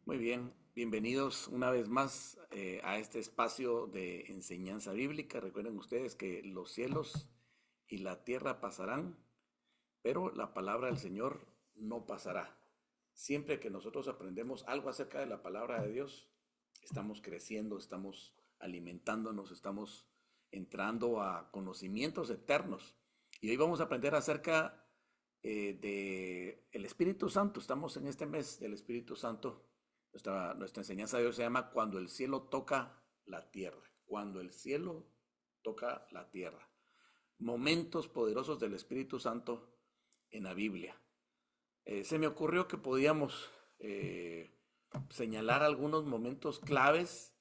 Muy bien, bienvenidos una vez más a este espacio de enseñanza bíblica. Recuerden ustedes que los cielos y la tierra pasarán, pero la palabra del Señor no pasará. Siempre que nosotros aprendemos algo acerca de la palabra de Dios, estamos creciendo, estamos alimentándonos, estamos entrando a conocimientos eternos. Y hoy vamos a aprender acerca de el Espíritu Santo. Estamos en este mes del Espíritu Santo. Nuestra enseñanza de hoy se llama Cuando el cielo toca la tierra. Cuando el cielo toca la tierra. Momentos poderosos del Espíritu Santo en la Biblia. Se me ocurrió que podíamos señalar algunos momentos claves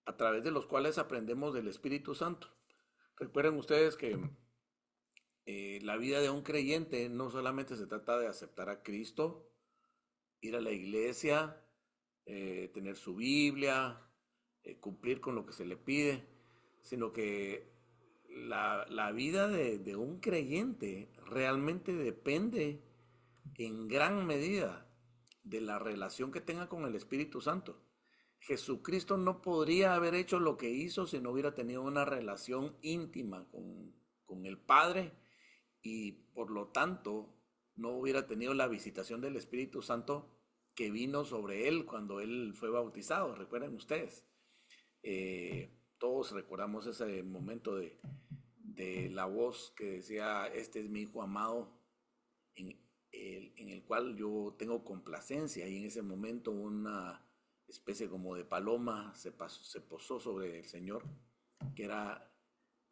a través de los cuales aprendemos del Espíritu Santo. Recuerden ustedes que la vida de un creyente no solamente se trata de aceptar a Cristo, ir a la iglesia, tener su Biblia, cumplir con lo que se le pide, sino que la vida de un creyente realmente depende en gran medida de la relación que tenga con el Espíritu Santo. Jesucristo no podría haber hecho lo que hizo si no hubiera tenido una relación íntima con el Padre y por lo tanto no hubiera tenido la visitación del Espíritu Santo que vino sobre él cuando él fue bautizado. Recuerden ustedes, todos recordamos ese momento de la voz que decía, este es mi hijo amado en el cual yo tengo complacencia, y en ese momento una especie como de paloma se posó sobre el Señor, que era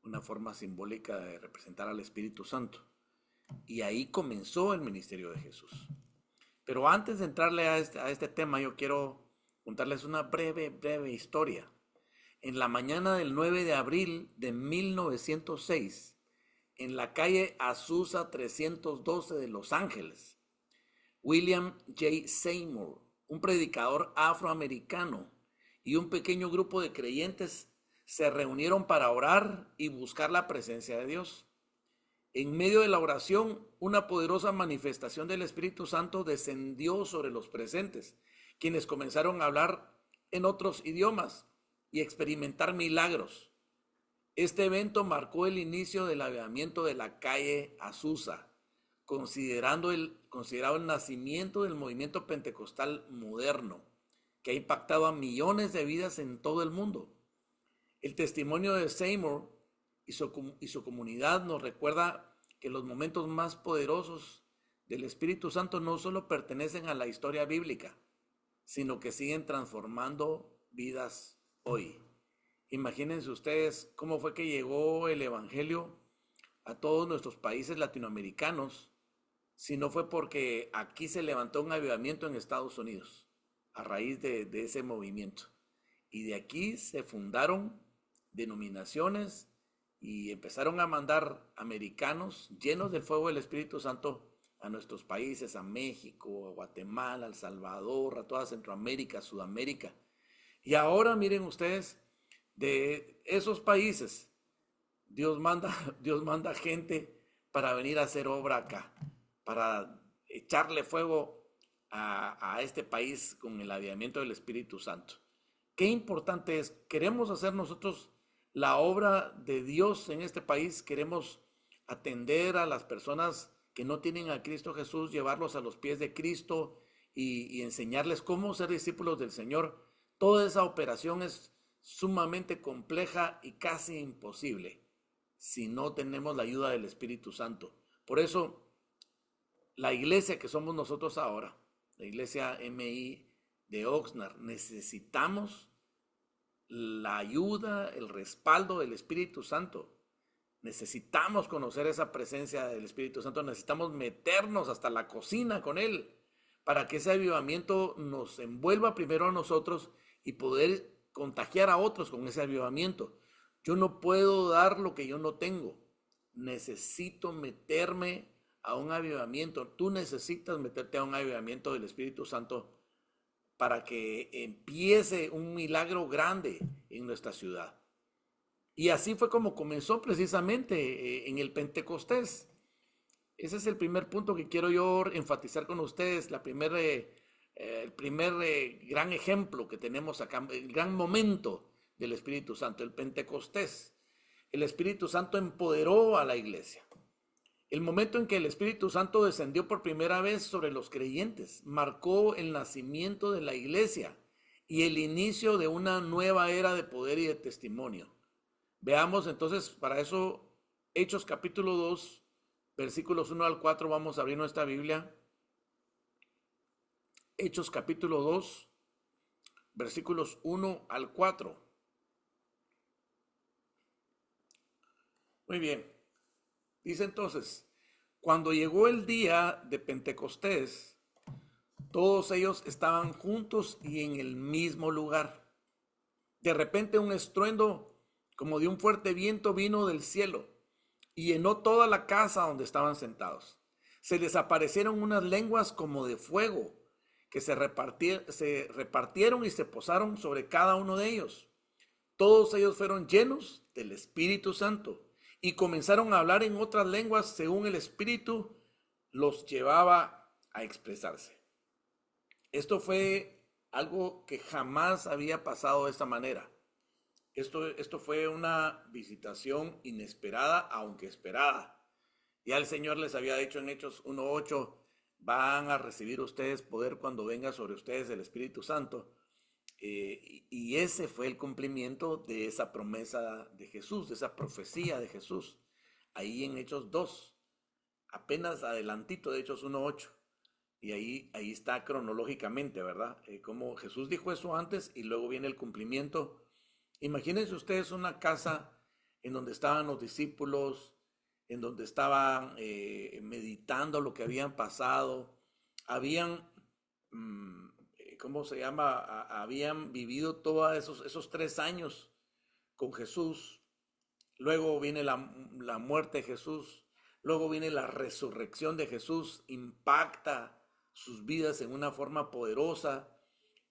una forma simbólica de representar al Espíritu Santo. Y ahí comenzó el ministerio de Jesús. Pero antes de entrarle a este tema, yo quiero contarles una breve historia. En la mañana del 9 de abril de 1906, en la calle Azusa 312 de Los Ángeles, William J. Seymour, un predicador afroamericano, y un pequeño grupo de creyentes se reunieron para orar y buscar la presencia de Dios. En medio de la oración, una poderosa manifestación del Espíritu Santo descendió sobre los presentes, quienes comenzaron a hablar en otros idiomas y experimentar milagros. Este evento marcó el inicio del avivamiento de la calle Azusa, considerado el nacimiento del movimiento pentecostal moderno, que ha impactado a millones de vidas en todo el mundo. El testimonio de Seymour y su comunidad nos recuerda que los momentos más poderosos del Espíritu Santo no solo pertenecen a la historia bíblica, sino que siguen transformando vidas hoy. Imagínense ustedes cómo fue que llegó el Evangelio a todos nuestros países latinoamericanos, si no fue porque aquí se levantó un avivamiento en Estados Unidos a raíz de ese movimiento. Y de aquí se fundaron denominaciones y empezaron a mandar americanos llenos del fuego del Espíritu Santo a nuestros países, a México, a Guatemala, a El Salvador, a toda Centroamérica, Sudamérica. Y ahora miren ustedes, de esos países, Dios manda gente para venir a hacer obra acá, para echarle fuego a este país con el avivamiento del Espíritu Santo. Qué importante es, queremos hacer nosotros la obra de Dios en este país, queremos atender a las personas que no tienen a Cristo Jesús, llevarlos a los pies de Cristo y enseñarles cómo ser discípulos del Señor. Toda esa operación es sumamente compleja y casi imposible si no tenemos la ayuda del Espíritu Santo. Por eso, la iglesia que somos nosotros ahora, la iglesia MI de Oxnard, necesitamos la ayuda, el respaldo del Espíritu Santo. Necesitamos conocer esa presencia del Espíritu Santo, necesitamos meternos hasta la cocina con Él para que ese avivamiento nos envuelva primero a nosotros y poder contagiar a otros con ese avivamiento. Yo no puedo dar lo que yo no tengo. Necesito meterme a un avivamiento. Tú necesitas meterte a un avivamiento del Espíritu Santo para que empiece un milagro grande en nuestra ciudad. Y así fue como comenzó precisamente en el Pentecostés. Ese es el primer punto que quiero yo enfatizar con ustedes, la primera el primer gran ejemplo que tenemos acá, el gran momento del Espíritu Santo, el Pentecostés. El Espíritu Santo empoderó a la iglesia. El momento en que el Espíritu Santo descendió por primera vez sobre los creyentes marcó el nacimiento de la iglesia y el inicio de una nueva era de poder y de testimonio. Veamos entonces, para eso, Hechos capítulo 2, versículos 1 al 4, vamos a abrir nuestra Biblia. Hechos capítulo 2, versículos 1 al 4. Muy bien. Dice entonces, cuando llegó el día de Pentecostés, todos ellos estaban juntos y en el mismo lugar. De repente un estruendo como de un fuerte viento vino del cielo y llenó toda la casa donde estaban sentados. Se les aparecieron unas lenguas como de fuego que se repartieron y se posaron sobre cada uno de ellos. Todos ellos fueron llenos del Espíritu Santo y comenzaron a hablar en otras lenguas según el Espíritu los llevaba a expresarse. Esto fue algo que jamás había pasado de esta manera. Esto fue una visitación inesperada, aunque esperada. Ya el Señor les había dicho en Hechos 1:8, van a recibir ustedes poder cuando venga sobre ustedes el Espíritu Santo. Y ese fue el cumplimiento de esa promesa de Jesús, de esa profecía de Jesús. Ahí en Hechos 2, apenas adelantito de Hechos 1:8. Y ahí está cronológicamente, ¿verdad? Como Jesús dijo eso antes y luego viene el cumplimiento. Imagínense ustedes una casa en donde estaban los discípulos, en donde estaban meditando lo que habían pasado, habían, ¿cómo se llama? Habían vivido todos esos 3 años con Jesús. Luego viene la muerte de Jesús, luego viene la resurrección de Jesús, impacta sus vidas en una forma poderosa.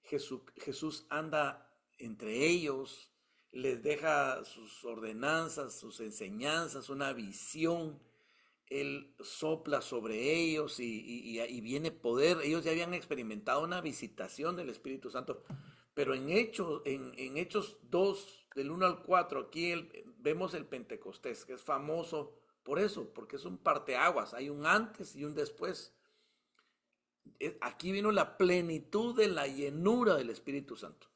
Jesús anda entre ellos, les deja sus ordenanzas, sus enseñanzas, una visión. Él sopla sobre ellos y viene poder. Ellos ya habían experimentado una visitación del Espíritu Santo. Pero en Hechos 2, del 1 al 4, aquí vemos el Pentecostés, que es famoso por eso, porque es un parteaguas. Hay un antes y un después. Aquí vino la plenitud de la llenura del Espíritu Santo.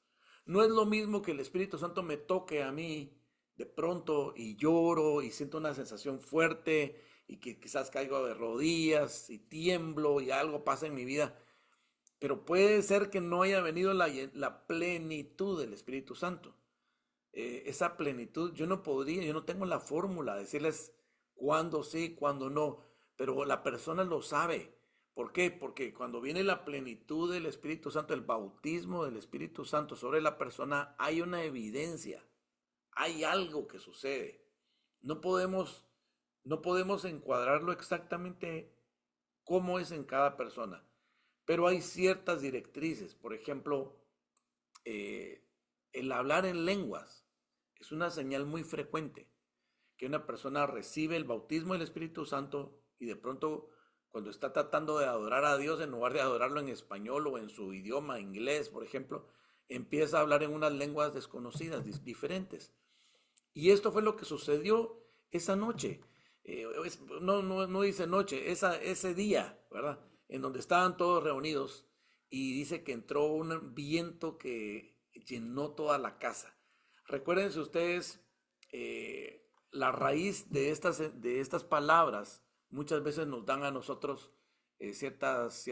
No es lo mismo que el Espíritu Santo me toque a mí de pronto y lloro y siento una sensación fuerte y que quizás caigo de rodillas y tiemblo y algo pasa en mi vida. Pero puede ser que no haya venido la plenitud del Espíritu Santo. Esa plenitud, yo no tengo la fórmula de decirles cuándo sí, cuándo no, pero la persona lo sabe. ¿Por qué? Porque cuando viene la plenitud del Espíritu Santo, el bautismo del Espíritu Santo sobre la persona, hay una evidencia, hay algo que sucede. No podemos, no podemos encuadrarlo exactamente cómo es en cada persona, pero hay ciertas directrices. Por ejemplo, el hablar en lenguas es una señal muy frecuente que una persona recibe el bautismo del Espíritu Santo y de pronto cuando está tratando de adorar a Dios, en lugar de adorarlo en español o en su idioma, inglés, por ejemplo, empieza a hablar en unas lenguas desconocidas, diferentes. Y esto fue lo que sucedió esa noche. No dice noche, ese día, ¿verdad? En donde estaban todos reunidos y dice que entró un viento que llenó toda la casa. Recuérdense ustedes, la raíz de estas palabras muchas veces nos dan a nosotros ciertas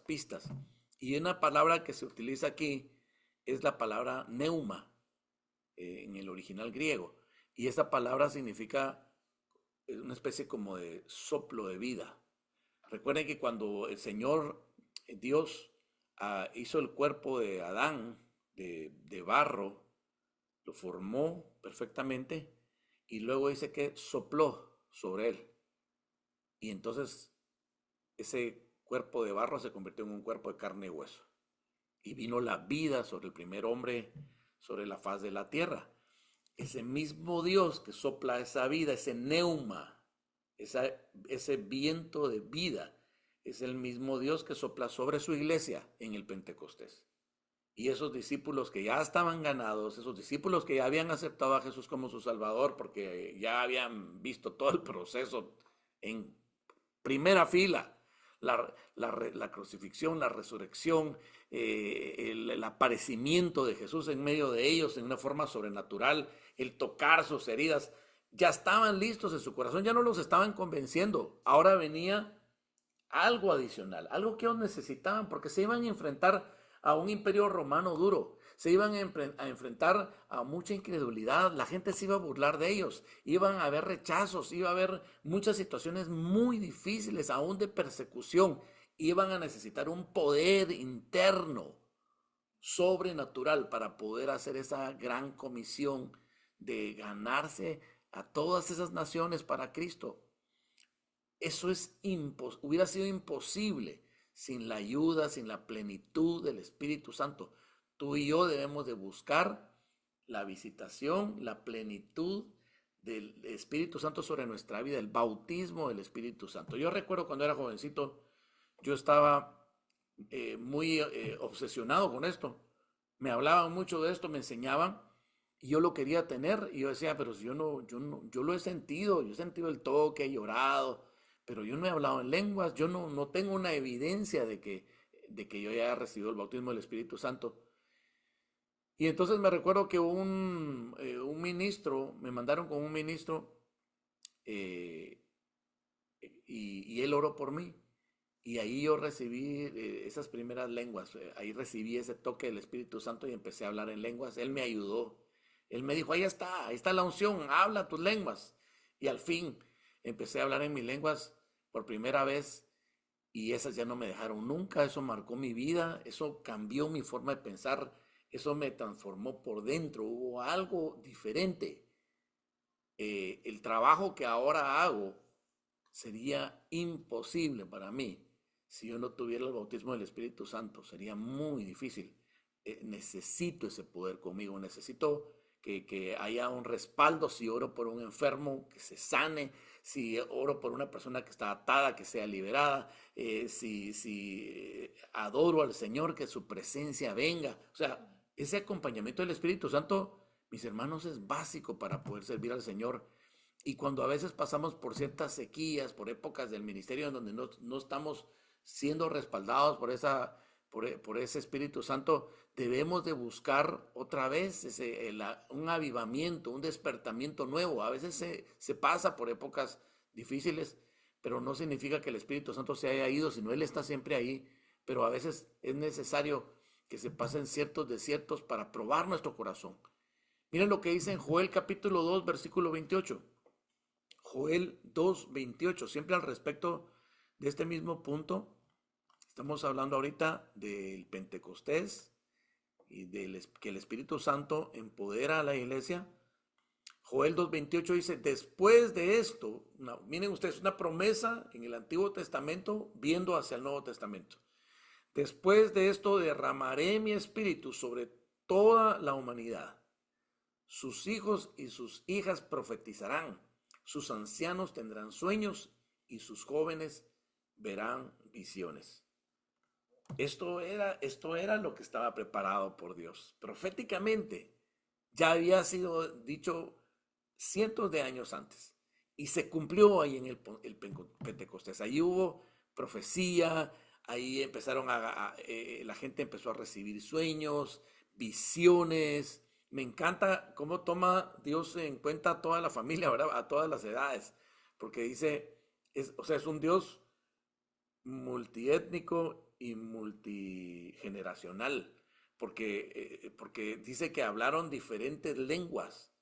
pistas. Y una palabra que se utiliza aquí es la palabra neuma, en el original griego. Y esa palabra significa una especie como de soplo de vida. Recuerden que cuando el Señor Dios hizo el cuerpo de Adán de barro, lo formó perfectamente y luego dice que sopló sobre él. Y entonces ese cuerpo de barro se convirtió en un cuerpo de carne y hueso. Y vino la vida sobre el primer hombre sobre la faz de la tierra. Ese mismo Dios que sopla esa vida, ese neuma, ese viento de vida, es el mismo Dios que sopla sobre su iglesia en el Pentecostés. Y esos discípulos que ya estaban ganados, esos discípulos que ya habían aceptado a Jesús como su Salvador, porque ya habían visto todo el proceso en primera fila, la crucifixión, la resurrección, el aparecimiento de Jesús en medio de ellos en una forma sobrenatural, el tocar sus heridas, ya estaban listos en su corazón, ya no los estaban convenciendo. Ahora venía algo adicional, algo que ellos necesitaban, porque se iban a enfrentar a un imperio romano duro, se iban a enfrentar a mucha incredulidad, la gente se iba a burlar de ellos, iban a haber rechazos, iba a haber muchas situaciones muy difíciles, aún de persecución, iban a necesitar un poder interno, sobrenatural, para poder hacer esa gran comisión de ganarse a todas esas naciones para Cristo. Eso hubiera sido imposible sin la ayuda, sin la plenitud del Espíritu Santo. Tú y yo debemos de buscar la visitación, la plenitud del Espíritu Santo sobre nuestra vida, el bautismo del Espíritu Santo. Yo recuerdo cuando era jovencito, yo estaba muy obsesionado con esto. Me hablaban mucho de esto, me enseñaban y yo lo quería tener. Y yo decía, pero si yo lo he sentido, yo he sentido el toque, he llorado, pero yo no he hablado en lenguas, yo no tengo una evidencia de que yo ya he recibido el bautismo del Espíritu Santo. Y entonces me recuerdo que un ministro, me mandaron con un ministro eh, y él oró por mí. Y ahí yo recibí esas primeras lenguas, ahí recibí ese toque del Espíritu Santo y empecé a hablar en lenguas. Él me ayudó, él me dijo, ahí está la unción, habla tus lenguas. Y al fin empecé a hablar en mis lenguas por primera vez y esas ya no me dejaron nunca, eso marcó mi vida, eso cambió mi forma de pensar, eso me transformó por dentro, hubo algo diferente. El trabajo que ahora hago sería imposible para mí si yo no tuviera el bautismo del Espíritu Santo, sería muy difícil. Necesito ese poder conmigo, necesito que haya un respaldo si oro por un enfermo, que se sane, si oro por una persona que está atada, que sea liberada, si adoro al Señor, que su presencia venga. O sea, ese acompañamiento del Espíritu Santo, mis hermanos, es básico para poder servir al Señor. Y cuando a veces pasamos por ciertas sequías, por épocas del ministerio en donde no estamos siendo respaldados por ese Espíritu Santo, debemos de buscar otra vez un avivamiento, un despertamiento nuevo. A veces se pasa por épocas difíciles, pero no significa que el Espíritu Santo se haya ido, sino Él está siempre ahí. Pero a veces es necesario que se pasen ciertos desiertos para probar nuestro corazón. Miren lo que dice en Joel capítulo 2, versículo 28. Joel 2:28, siempre al respecto de este mismo punto. Estamos hablando ahorita del Pentecostés y que el Espíritu Santo empodera a la iglesia. Joel 2:28 dice, después de esto, miren ustedes, una promesa en el Antiguo Testamento viendo hacia el Nuevo Testamento. Después de esto derramaré mi espíritu sobre toda la humanidad. Sus hijos y sus hijas profetizarán. Sus ancianos tendrán sueños y sus jóvenes verán visiones. Esto era lo que estaba preparado por Dios. Proféticamente ya había sido dicho cientos de años antes y se cumplió ahí en el Pentecostés. Ahí hubo profecía, ahí empezaron la gente empezó a recibir sueños, visiones. Me encanta cómo toma Dios en cuenta a toda la familia, ¿verdad? A todas las edades, porque dice, es un Dios multiétnico y multigeneracional, porque dice que hablaron diferentes lenguas,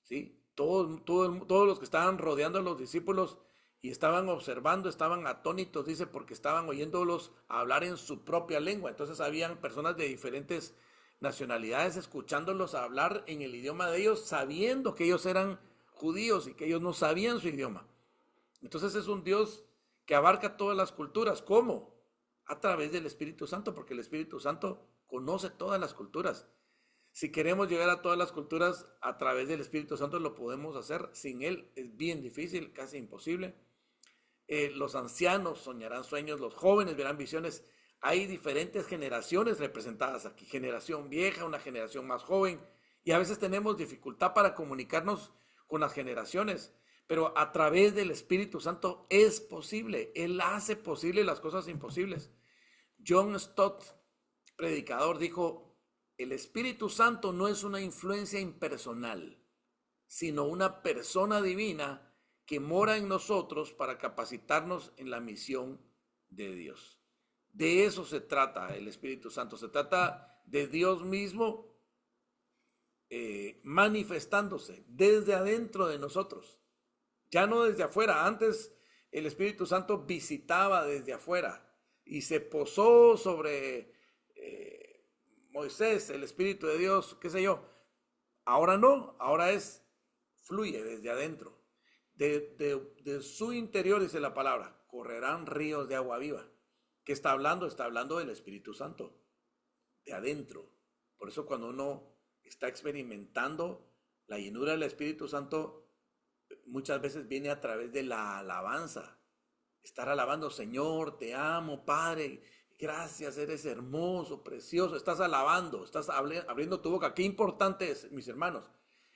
¿sí? Todos los que estaban rodeando a los discípulos y estaban observando, estaban atónitos, dice, porque estaban oyéndolos hablar en su propia lengua. Entonces habían personas de diferentes nacionalidades escuchándolos hablar en el idioma de ellos, sabiendo que ellos eran judíos y que ellos no sabían su idioma. Entonces es un Dios que abarca todas las culturas. ¿Cómo? A través del Espíritu Santo, porque el Espíritu Santo conoce todas las culturas. Si queremos llegar a todas las culturas a través del Espíritu Santo, lo podemos hacer. Sin Él es bien difícil, casi imposible. los ancianos soñarán sueños, los jóvenes verán visiones. Hay diferentes generaciones representadas aquí, generación vieja, una generación más joven, y a veces tenemos dificultad para comunicarnos con las generaciones, pero a través del Espíritu Santo es posible. Él hace posible las cosas imposibles. John Stott, predicador, dijo: el Espíritu Santo no es una influencia impersonal, sino una persona divina que mora en nosotros para capacitarnos en la misión de Dios. De eso se trata el Espíritu Santo. Se trata de Dios mismo manifestándose desde adentro de nosotros, ya no desde afuera. Antes el Espíritu Santo visitaba desde afuera y se posó sobre Moisés, el Espíritu de Dios, qué sé yo. Ahora no, ahora fluye desde adentro. De su interior, dice la palabra, correrán ríos de agua viva. ¿Qué está hablando? Está hablando del Espíritu Santo, de adentro. Por eso cuando uno está experimentando la llenura del Espíritu Santo, muchas veces viene a través de la alabanza. Estar alabando: Señor, te amo, Padre, gracias, eres hermoso, precioso. Estás alabando, estás abriendo tu boca. Qué importante es, mis hermanos,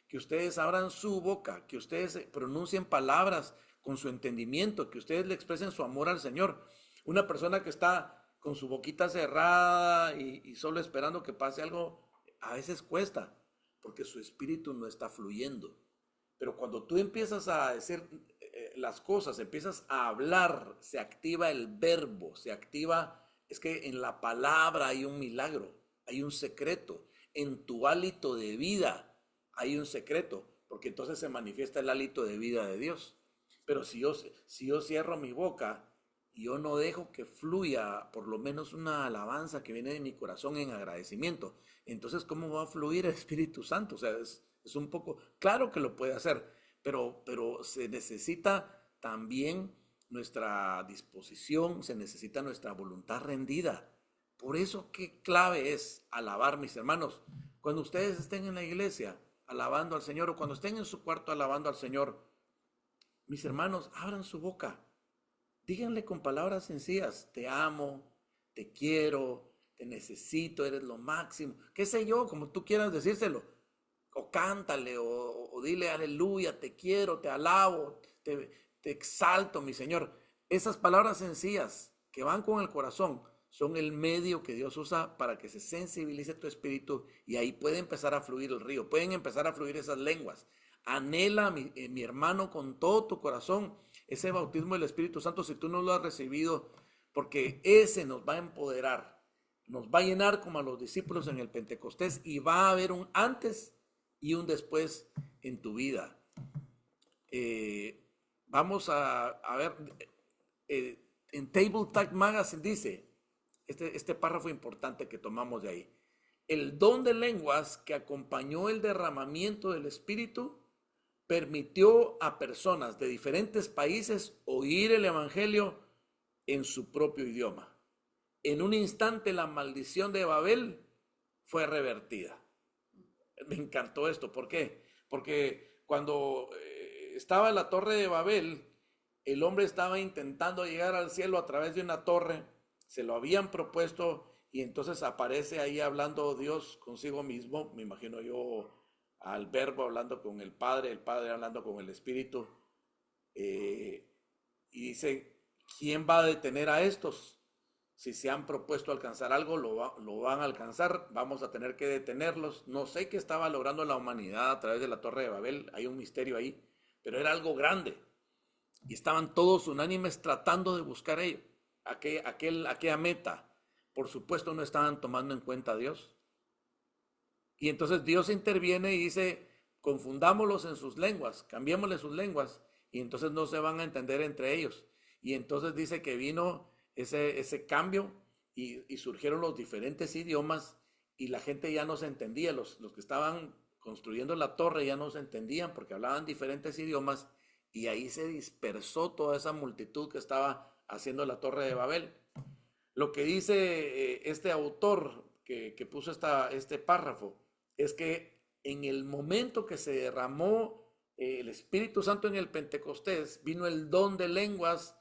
que ustedes abran su boca, que ustedes pronuncien palabras con su entendimiento, que ustedes le expresen su amor al Señor. Una persona que está con su boquita cerrada y solo esperando que pase algo, a veces cuesta, porque su espíritu no está fluyendo. Pero cuando tú empiezas a decir las cosas, empiezas a hablar, se activa el verbo, se activa. Es que en la palabra hay un milagro, hay un secreto. En tu hálito de vida hay un secreto, porque entonces se manifiesta el hálito de vida de Dios. Pero si yo cierro mi boca y yo no dejo que fluya por lo menos una alabanza que viene de mi corazón en agradecimiento, entonces ¿cómo va a fluir el Espíritu Santo? O sea, es un poco, claro que lo puede hacer, pero se necesita también nuestra disposición, se necesita nuestra voluntad rendida. Por eso qué clave es alabar, mis hermanos. Cuando ustedes estén en la iglesia alabando al Señor, o cuando estén en su cuarto alabando al Señor, mis hermanos, abran su boca. Díganle con palabras sencillas: te amo, te quiero, te necesito, eres lo máximo. Qué sé yo, como tú quieras decírselo. O cántale, o dile: aleluya, te quiero, te alabo, te exalto, mi Señor. Esas palabras sencillas que van con el corazón son el medio que Dios usa para que se sensibilice tu espíritu, y ahí puede empezar a fluir el río, pueden empezar a fluir esas lenguas. Anhela, mi hermano, con todo tu corazón ese bautismo del Espíritu Santo si tú no lo has recibido, porque ese nos va a empoderar, nos va a llenar como a los discípulos en el Pentecostés, y va a haber un antes y un después en tu vida. Vamos a ver, en Table Talk Magazine dice, este párrafo importante que tomamos de ahí: el don de lenguas que acompañó el derramamiento del Espíritu permitió a personas de diferentes países oír el Evangelio en su propio idioma. En un instante la maldición de Babel fue revertida. Me encantó esto. ¿Por qué? Porque cuando estaba la torre de Babel, el hombre estaba intentando llegar al cielo a través de una torre, se lo habían propuesto, y entonces aparece ahí hablando Dios consigo mismo, me imagino yo al Verbo hablando con el Padre hablando con el Espíritu, y dice: ¿quién va a detener a estos? Si se han propuesto alcanzar algo, lo van a alcanzar, vamos a tener que detenerlos. No sé qué estaba logrando la humanidad a través de la Torre de Babel, hay un misterio ahí, pero era algo grande. Y estaban todos unánimes tratando de buscar aquella meta. Por supuesto no estaban tomando en cuenta a Dios. Y entonces Dios interviene y dice: confundámoslos en sus lenguas, cambiémosle sus lenguas, y entonces no se van a entender entre ellos. Y entonces dice que vino ese cambio, y surgieron los diferentes idiomas, y la gente ya no se entendía. Los que estaban construyendo la torre ya no se entendían porque hablaban diferentes idiomas, y ahí se dispersó toda esa multitud que estaba haciendo la Torre de Babel. Lo que dice este autor que puso este párrafo es que en el momento que se derramó el Espíritu Santo en el Pentecostés, vino el don de lenguas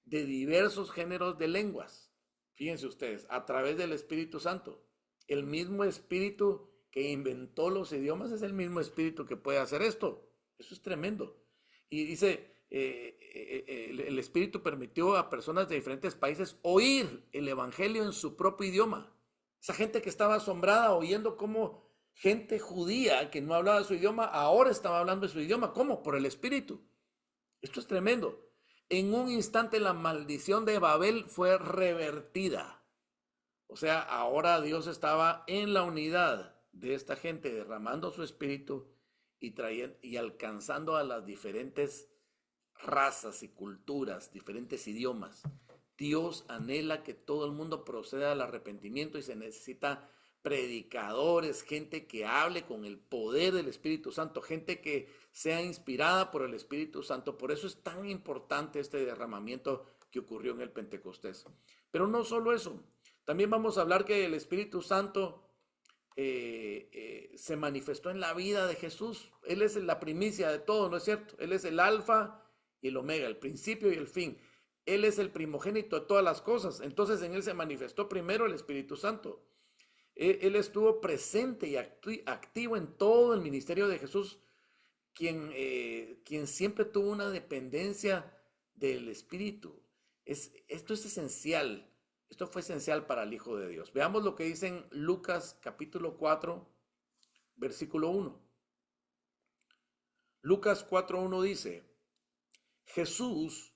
de diversos géneros de lenguas. Fíjense ustedes, a través del Espíritu Santo. El mismo Espíritu que inventó los idiomas es el mismo Espíritu que puede hacer esto. Eso es tremendo. Y dice, el Espíritu permitió a personas de diferentes países oír el Evangelio en su propio idioma. Esa gente que estaba asombrada oyendo cómo gente judía que no hablaba su idioma ahora estaba hablando su idioma. ¿Cómo? Por el Espíritu. Esto es tremendo. En un instante la maldición de Babel fue revertida. O sea, ahora Dios estaba en la unidad de esta gente, derramando su espíritu y alcanzando a las diferentes razas y culturas, diferentes idiomas. Dios anhela que todo el mundo proceda al arrepentimiento y se necesita predicadores, gente que hable con el poder del Espíritu Santo, gente que sea inspirada por el Espíritu Santo. Por eso es tan importante este derramamiento que ocurrió en el Pentecostés. Pero no solo eso, también vamos a hablar que el Espíritu Santo se manifestó en la vida de Jesús. Él es la primicia de todo, ¿no es cierto? Él es el alfa y el omega, el principio y el fin. Él es el primogénito de todas las cosas. Entonces en él se manifestó primero el Espíritu Santo. Él estuvo presente y activo en todo el ministerio de Jesús, quien siempre tuvo una dependencia del Espíritu. Esto es esencial. Esto fue esencial para el Hijo de Dios. Veamos lo que dice en Lucas capítulo 4, versículo 1. Lucas 4:1 dice, Jesús,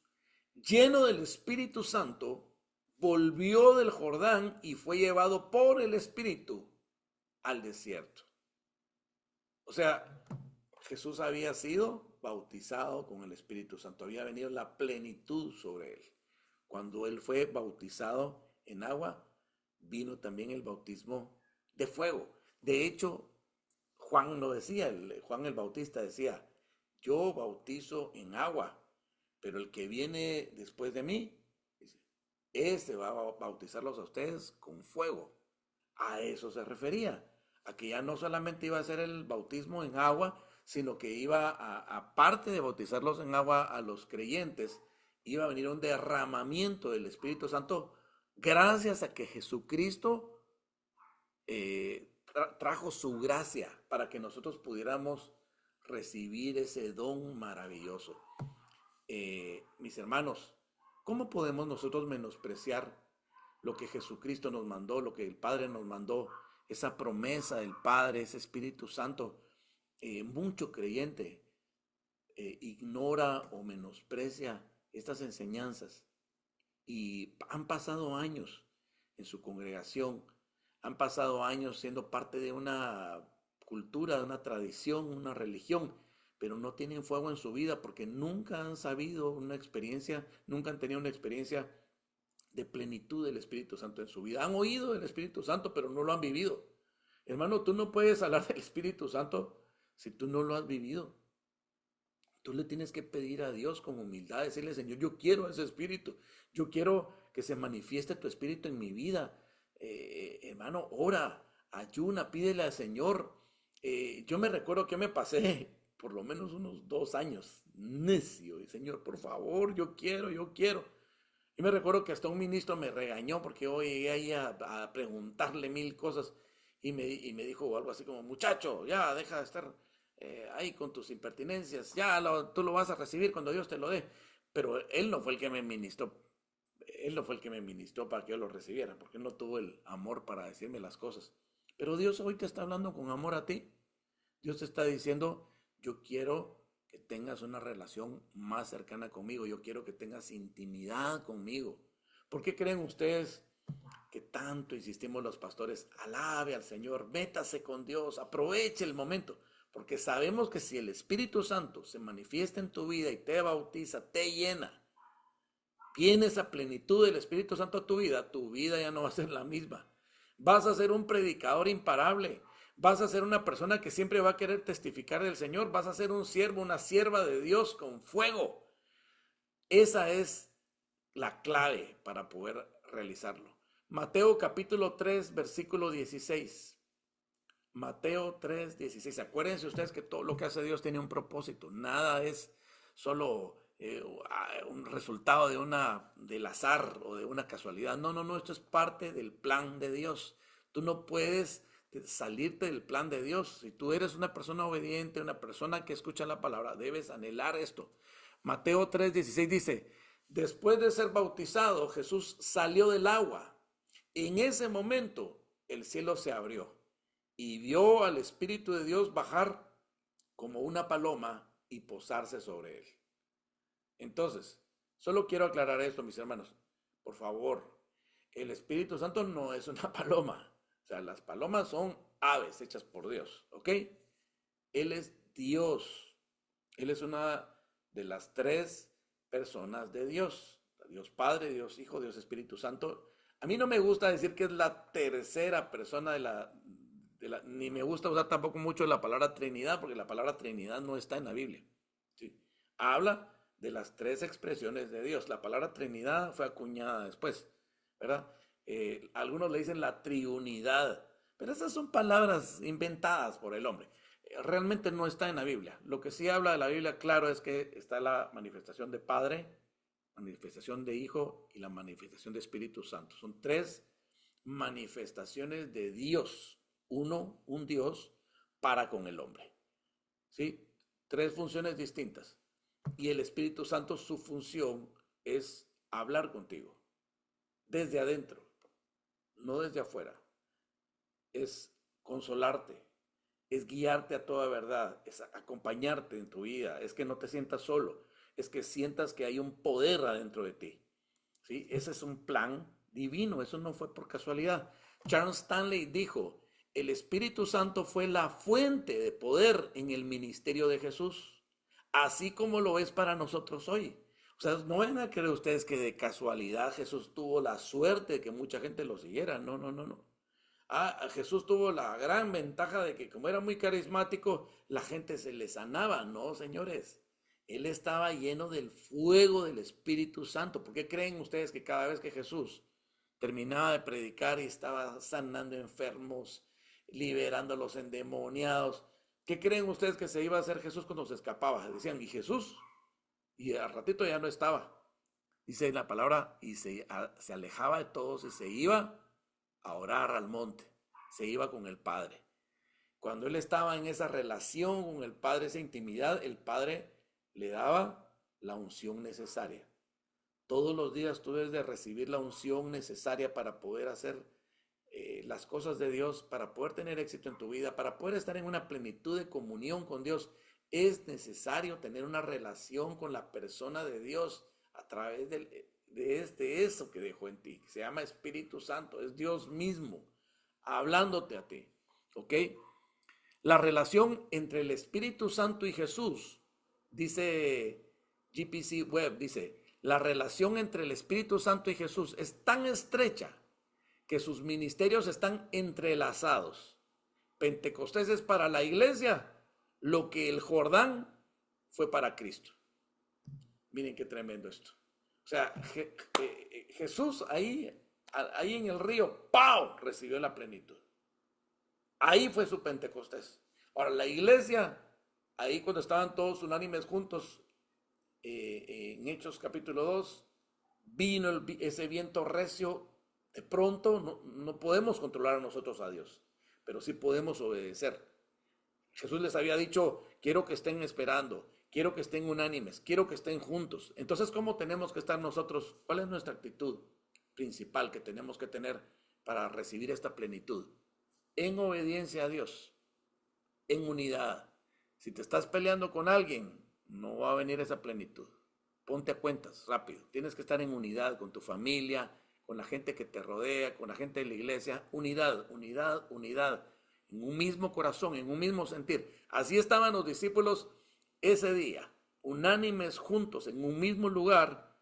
lleno del Espíritu Santo, volvió del Jordán y fue llevado por el Espíritu al desierto. O sea, Jesús había sido bautizado con el Espíritu Santo, había venido la plenitud sobre él. Cuando él fue bautizado en agua, vino también el bautismo de fuego. De hecho, Juan lo decía, Juan el Bautista decía, yo bautizo en agua, pero el que viene después de mí, este va a bautizarlos a ustedes con fuego. A eso se refería, a que ya no solamente iba a ser el bautismo en agua, sino que iba aparte de bautizarlos en agua a los creyentes, iba a venir un derramamiento del Espíritu Santo gracias a que Jesucristo trajo su gracia para que nosotros pudiéramos recibir ese don maravilloso. Mis hermanos, ¿cómo podemos nosotros menospreciar lo que Jesucristo nos mandó, lo que el Padre nos mandó, esa promesa del Padre, ese Espíritu Santo? Mucho creyente ignora o menosprecia estas enseñanzas y han pasado años en su congregación, han pasado años siendo parte de una cultura, de una tradición, una religión, pero no tienen fuego en su vida porque nunca han sabido una experiencia, nunca han tenido una experiencia de plenitud del Espíritu Santo en su vida. Han oído del Espíritu Santo, pero no lo han vivido. Hermano, tú no puedes hablar del Espíritu Santo si tú no lo has vivido. Tú le tienes que pedir a Dios con humildad, decirle, Señor, yo quiero ese Espíritu, yo quiero que se manifieste tu Espíritu en mi vida. Hermano, ora, ayuna, pídele al Señor. Yo me recuerdo que me pasé por lo menos unos 2 años necio, y Señor, por favor, yo quiero. Y me recuerdo que hasta un ministro me regañó porque yo llegué ahí a preguntarle mil cosas y me dijo algo así como, muchacho, ya deja de estar ahí con tus impertinencias, tú lo vas a recibir cuando Dios te lo dé. Pero él no fue el que me ministró, él no fue el que me ministró para que yo lo recibiera, porque él no tuvo el amor para decirme las cosas. Pero Dios hoy te está hablando con amor a ti. Dios te está diciendo, yo quiero que tengas una relación más cercana conmigo, yo quiero que tengas intimidad conmigo. ¿Por qué creen ustedes que tanto insistimos los pastores? Alabe al Señor, métase con Dios, aproveche el momento, porque sabemos que si el Espíritu Santo se manifiesta en tu vida y te bautiza, te llena, viene esa plenitud del Espíritu Santo a tu vida ya no va a ser la misma. Vas a ser un predicador imparable. Vas a ser una persona que siempre va a querer testificar del Señor. Vas a ser un siervo, una sierva de Dios con fuego. Esa es la clave para poder realizarlo. Mateo capítulo 3, versículo 16. Mateo 3, 16. Acuérdense ustedes que todo lo que hace Dios tiene un propósito. Nada es solo un resultado del azar o de una casualidad. No, no, no, esto es parte del plan de Dios. Tú no puedes salirte del plan de Dios. Si tú eres una persona obediente, una persona que escucha la palabra, debes anhelar esto. Mateo 3:16 dice, después de ser bautizado, Jesús salió del agua. En ese momento, el cielo se abrió y vio al Espíritu de Dios bajar como una paloma y posarse sobre él. Entonces, solo quiero aclarar esto, mis hermanos. Por favor, el Espíritu Santo no es una paloma. O sea, las palomas son aves hechas por Dios, ¿ok? Él es Dios. Él es una de las tres personas de Dios. Dios Padre, Dios Hijo, Dios Espíritu Santo. A mí no me gusta decir que es la tercera persona ni me gusta usar tampoco mucho la palabra Trinidad, porque la palabra Trinidad no está en la Biblia. ¿Sí? Habla de las tres expresiones de Dios. La palabra Trinidad fue acuñada después, ¿verdad? Algunos le dicen la triunidad, pero esas son palabras inventadas por el hombre. Realmente no está en la Biblia. Lo que sí habla de la Biblia, claro, es que está la manifestación de Padre, manifestación de Hijo y la manifestación de Espíritu Santo. Son tres manifestaciones de Dios, un Dios para con el hombre. ¿Sí? Tres funciones distintas. Y el Espíritu Santo, su función es hablar contigo, desde adentro, no desde afuera. Es consolarte, es guiarte a toda verdad, es acompañarte en tu vida, es que no te sientas solo, es que sientas que hay un poder adentro de ti. ¿Sí? Ese es un plan divino, eso no fue por casualidad. Charles Stanley dijo, el Espíritu Santo fue la fuente de poder en el ministerio de Jesús, así como lo es para nosotros hoy. O sea, no van a creer ustedes que de casualidad Jesús tuvo la suerte de que mucha gente lo siguiera. No, no, no, no. Jesús tuvo la gran ventaja de que como era muy carismático, la gente se le sanaba. No, señores. Él estaba lleno del fuego del Espíritu Santo. ¿Por qué creen ustedes que cada vez que Jesús terminaba de predicar y estaba sanando enfermos, liberando a los endemoniados, qué creen ustedes que se iba a hacer Jesús cuando se escapaba? Decían, ¿y Jesús? Y al ratito ya no estaba. Dice la palabra, y se alejaba de todos y se iba a orar al monte. Se iba con el Padre. Cuando él estaba en esa relación con el Padre, esa intimidad, el Padre le daba la unción necesaria. Todos los días tú debes de recibir la unción necesaria para poder hacer las cosas de Dios, para poder tener éxito en tu vida, para poder estar en una plenitud de comunión con Dios. Es necesario tener una relación con la persona de Dios a través de eso que dejó en ti, que se llama Espíritu Santo. Es Dios mismo hablándote a ti. ¿Ok? La relación entre el Espíritu Santo y Jesús, dice GPC Webb, dice, la relación entre el Espíritu Santo y Jesús es tan estrecha que sus ministerios están entrelazados. Pentecostés es para la iglesia lo que el Jordán fue para Cristo. Miren qué tremendo esto. O sea, Jesús ahí en el río, ¡pau!, recibió la plenitud. Ahí fue su Pentecostés. Ahora, la iglesia, ahí cuando estaban todos unánimes juntos, en Hechos capítulo 2, vino ese viento recio. De pronto no podemos controlar a nosotros a Dios, pero sí podemos obedecer. Jesús les había dicho, quiero que estén esperando, quiero que estén unánimes, quiero que estén juntos. Entonces, ¿cómo tenemos que estar nosotros? ¿Cuál es nuestra actitud principal que tenemos que tener para recibir esta plenitud? En obediencia a Dios, en unidad. Si te estás peleando con alguien, no va a venir esa plenitud. Ponte a cuentas rápido. Tienes que estar en unidad con tu familia, con la gente que te rodea, con la gente de la iglesia. Unidad, unidad, unidad. En un mismo corazón, en un mismo sentir. Así estaban los discípulos ese día, unánimes juntos en un mismo lugar,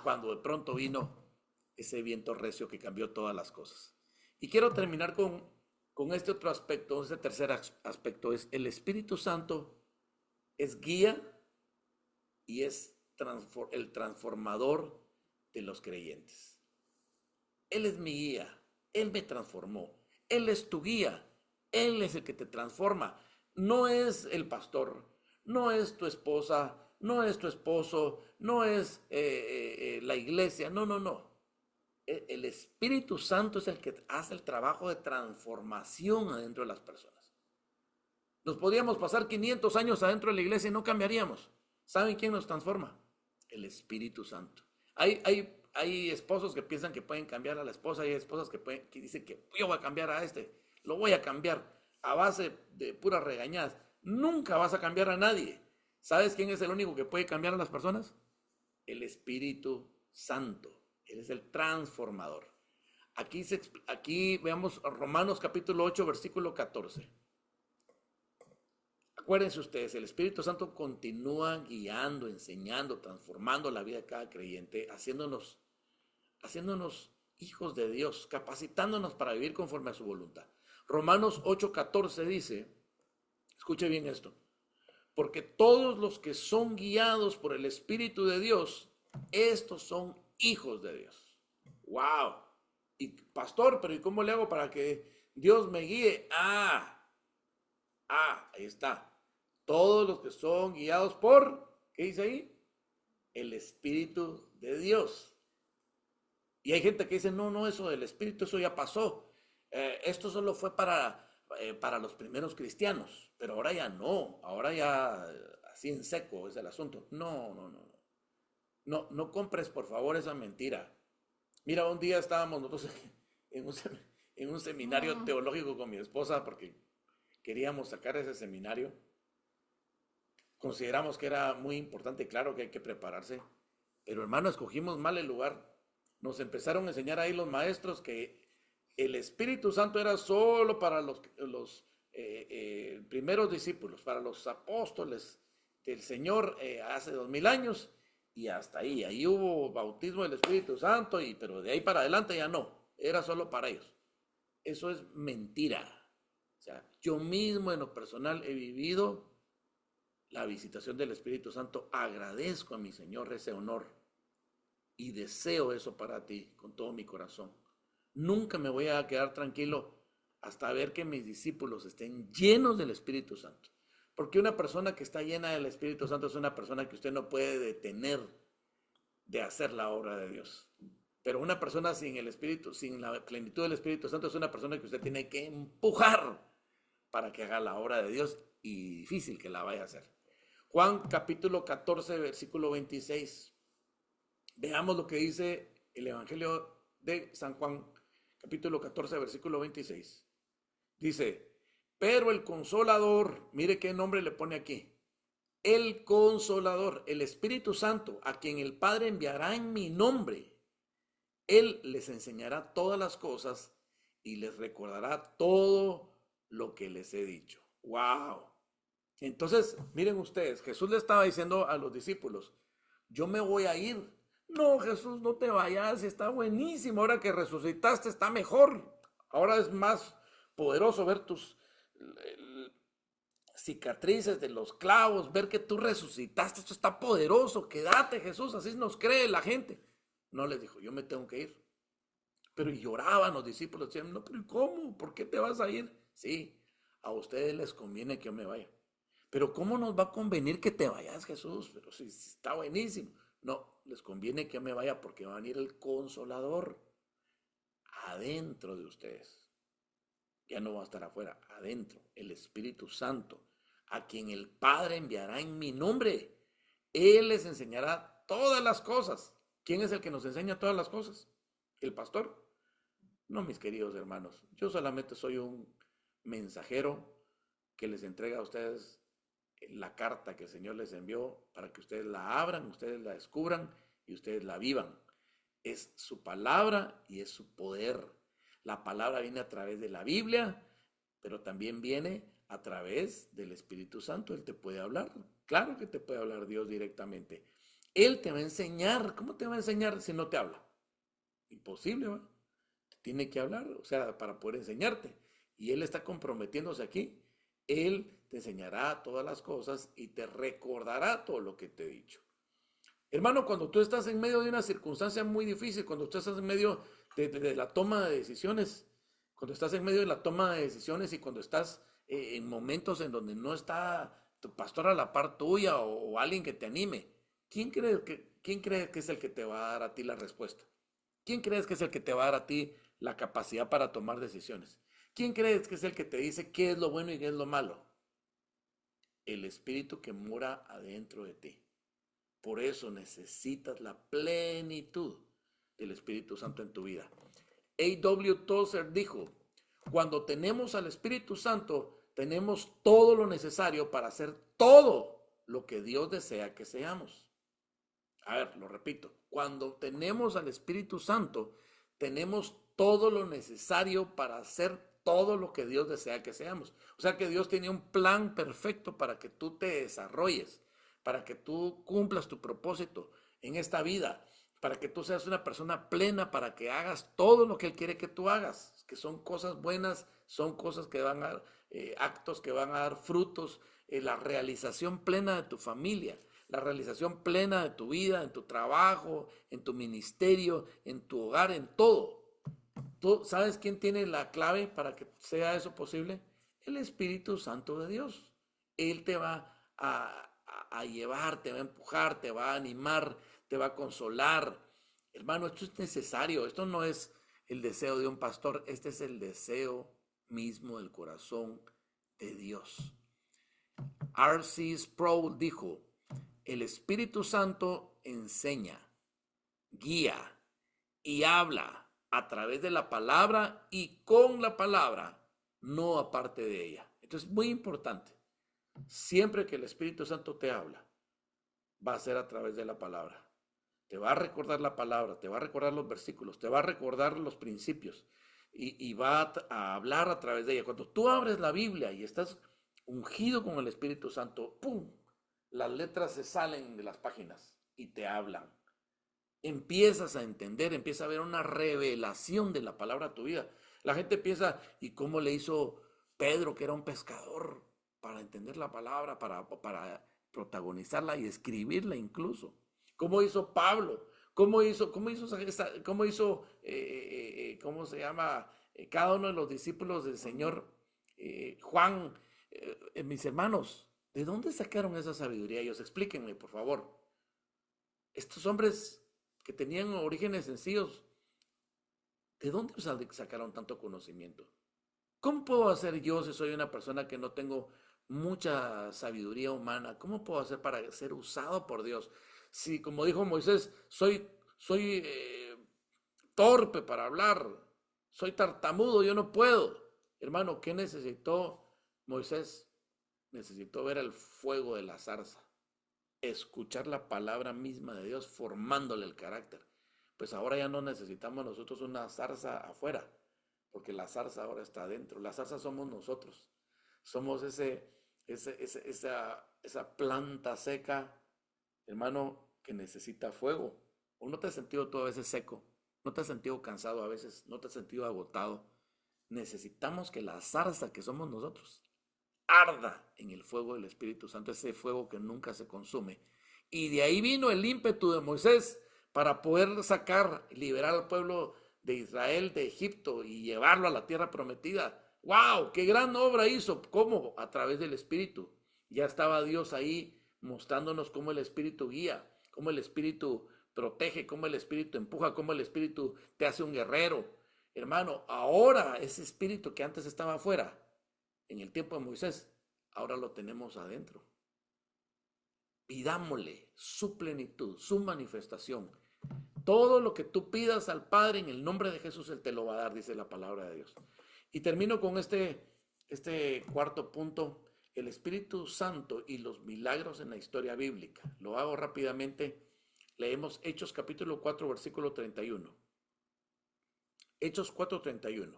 cuando de pronto vino ese viento recio que cambió todas las cosas. Y quiero terminar con este otro aspecto, ese tercer aspecto, es el Espíritu Santo es guía y es el transformador de los creyentes. Él es mi guía, Él me transformó, Él es tu guía, Él es el que te transforma. No es el pastor, no es tu esposa, no es tu esposo, no es la iglesia, no, no, no. El Espíritu Santo es el que hace el trabajo de transformación adentro de las personas. Nos podríamos pasar 500 años adentro de la iglesia y no cambiaríamos. ¿Saben quién nos transforma? El Espíritu Santo. Hay esposos que piensan que pueden cambiar a la esposa, hay esposas que dicen que yo voy a cambiar a este, lo voy a cambiar a base de puras regañadas. Nunca vas a cambiar a nadie. ¿Sabes quién es el único que puede cambiar a las personas? El Espíritu Santo. Él es el transformador. Aquí veamos Romanos capítulo 8, versículo 14. Acuérdense ustedes, el Espíritu Santo continúa guiando, enseñando, transformando la vida de cada creyente, haciéndonos hijos de Dios, capacitándonos para vivir conforme a su voluntad. Romanos 8:14 dice, escuche bien esto, porque todos los que son guiados por el Espíritu de Dios, estos son hijos de Dios. ¡Wow! Y pastor, pero ¿y cómo le hago para que Dios me guíe? Ahí está. Todos los que son guiados por, ¿qué dice ahí? El Espíritu de Dios. Y hay gente que dice, no, eso del Espíritu, eso ya pasó. Esto solo fue para los primeros cristianos, pero ahora ya no, ahora ya así en seco es el asunto. No compres por favor esa mentira. Mira, un día estábamos nosotros en un seminario teológico con mi esposa porque queríamos sacar ese seminario. Consideramos que era muy importante, claro que hay que prepararse, pero hermano, escogimos mal el lugar. Nos empezaron a enseñar ahí los maestros que el Espíritu Santo era solo para los primeros discípulos, para los apóstoles del Señor hace 2000 años y hasta ahí. Ahí hubo bautismo del Espíritu Santo, pero de ahí para adelante ya no, era solo para ellos. Eso es mentira. O sea, yo mismo en lo personal he vivido la visitación del Espíritu Santo. Agradezco a mi Señor ese honor y deseo eso para ti con todo mi corazón. Nunca me voy a quedar tranquilo hasta ver que mis discípulos estén llenos del Espíritu Santo. Porque una persona que está llena del Espíritu Santo es una persona que usted no puede detener de hacer la obra de Dios. Pero una persona sin el Espíritu, sin la plenitud del Espíritu Santo, es una persona que usted tiene que empujar para que haga la obra de Dios y difícil que la vaya a hacer. Juan capítulo 14, versículo 26. Veamos lo que dice el Evangelio de San Juan, capítulo 14, versículo 26. Dice, pero el Consolador, mire qué nombre le pone aquí. El Consolador, el Espíritu Santo, a quien el Padre enviará en mi nombre. Él les enseñará todas las cosas y les recordará todo lo que les he dicho. ¡Wow! Entonces, miren ustedes, Jesús le estaba diciendo a los discípulos, yo me voy a ir. No, Jesús, no te vayas, está buenísimo, ahora que resucitaste está mejor. Ahora es más poderoso ver tus cicatrices de los clavos, ver que tú resucitaste, esto está poderoso, quédate Jesús, así nos cree la gente. No les dijo, yo me tengo que ir. Pero lloraban los discípulos, decían, no, pero ¿cómo? ¿Por qué te vas a ir? Sí, a ustedes les conviene que yo me vaya. Pero ¿cómo nos va a convenir que te vayas, Jesús? Pero si está buenísimo. No, les conviene que yo me vaya porque va a venir el Consolador adentro de ustedes. Ya no va a estar afuera, adentro, el Espíritu Santo, a quien el Padre enviará en mi nombre. Él les enseñará todas las cosas. ¿Quién es el que nos enseña todas las cosas? ¿El pastor? No, mis queridos hermanos, yo solamente soy un mensajero que les entrega a ustedes la carta que el Señor les envió para que ustedes la abran, ustedes la descubran y ustedes la vivan. Es su palabra y es su poder. La palabra viene a través de la Biblia, pero también viene a través del Espíritu Santo. Él te puede hablar. Claro que te puede hablar Dios directamente. Él te va a enseñar. ¿Cómo te va a enseñar si no te habla? Imposible, ¿va? Tiene que hablar, o sea, para poder enseñarte. Y Él está comprometiéndose aquí. Él te enseñará todas las cosas y te recordará todo lo que te he dicho. Hermano, cuando tú estás en medio de una circunstancia muy difícil, cuando tú estás en medio de la toma de decisiones, cuando estás en medio de la toma de decisiones y cuando estás en momentos en donde no está tu pastor a la par tuya o alguien que te anime. ¿Quién crees que es el que te va a dar a ti la respuesta? ¿Quién crees que es el que te va a dar a ti la capacidad para tomar decisiones? ¿Quién crees que es el que te dice qué es lo bueno y qué es lo malo? El Espíritu que mora adentro de ti. Por eso necesitas la plenitud del Espíritu Santo en tu vida. A.W. Tozer dijo, cuando tenemos al Espíritu Santo, tenemos todo lo necesario para hacer todo lo que Dios desea que seamos. A ver, lo repito, cuando tenemos al Espíritu Santo, tenemos todo lo necesario para hacer todo lo que Dios desea que seamos. O sea que Dios tiene un plan perfecto para que tú te desarrolles, para que tú cumplas tu propósito en esta vida, para que tú seas una persona plena, para que hagas todo lo que Él quiere que tú hagas, que son cosas buenas, son cosas que van a dar, actos que van a dar frutos, la realización plena de tu familia, la realización plena de tu vida, en tu trabajo, en tu ministerio, en tu hogar, en todo. ¿Tú sabes quién tiene la clave para que sea eso posible? El Espíritu Santo de Dios. Él te va a llevar, te va a empujar, te va a animar, te va a consolar. Hermano, esto es necesario. Esto no es el deseo de un pastor. Este es el deseo mismo del corazón de Dios. R.C. Sproul dijo, el Espíritu Santo enseña, guía y habla a través de la palabra y con la palabra, no aparte de ella. Entonces, muy importante, siempre que el Espíritu Santo te habla, va a ser a través de la palabra. Te va a recordar la palabra, te va a recordar los versículos, te va a recordar los principios y va a hablar a través de ella. Cuando tú abres la Biblia y estás ungido con el Espíritu Santo, ¡pum!, las letras se salen de las páginas y te hablan. Empiezas a entender, empieza a haber una revelación de la palabra a tu vida. La gente piensa, ¿y cómo le hizo Pedro, que era un pescador, para entender la palabra, para protagonizarla y escribirla incluso? ¿Cómo hizo Pablo? ¿Cómo se llama? Cada uno de los discípulos del Señor, Juan, mis hermanos, ¿de dónde sacaron esa sabiduría? Ellos, explíquenme, por favor. Estos hombres que tenían orígenes sencillos, ¿de dónde sacaron tanto conocimiento? ¿Cómo puedo hacer yo si soy una persona que no tengo mucha sabiduría humana? ¿Cómo puedo hacer para ser usado por Dios? Si, como dijo Moisés, soy torpe para hablar, soy tartamudo, yo no puedo. Hermano, ¿qué necesitó Moisés? Necesitó ver el fuego de la zarza, escuchar la palabra misma de Dios, formándole el carácter. Pues ahora ya no necesitamos nosotros una zarza afuera, porque la zarza ahora está adentro. La zarza somos nosotros. Somos esa planta seca, hermano, que necesita fuego. ¿O no te has sentido tú a veces seco? ¿No te has sentido cansado a veces? ¿No te has sentido agotado? Necesitamos que la zarza que somos nosotros arda en el fuego del Espíritu Santo, ese fuego que nunca se consume. Y de ahí vino el ímpetu de Moisés para poder sacar, liberar al pueblo de Israel de Egipto y llevarlo a la tierra prometida. ¡Wow! ¡Qué gran obra hizo! ¿Cómo? A través del Espíritu. Ya estaba Dios ahí mostrándonos cómo el Espíritu guía, cómo el Espíritu protege, cómo el Espíritu empuja, cómo el Espíritu te hace un guerrero. Hermano, ahora ese Espíritu que antes estaba afuera, en el tiempo de Moisés, ahora lo tenemos adentro. Pidámosle su plenitud, su manifestación. Todo lo que tú pidas al Padre en el nombre de Jesús, Él te lo va a dar, dice la palabra de Dios. Y termino con este cuarto punto, el Espíritu Santo y los milagros en la historia bíblica. Lo hago rápidamente. Leemos Hechos capítulo 4, versículo 31. Hechos 4:31.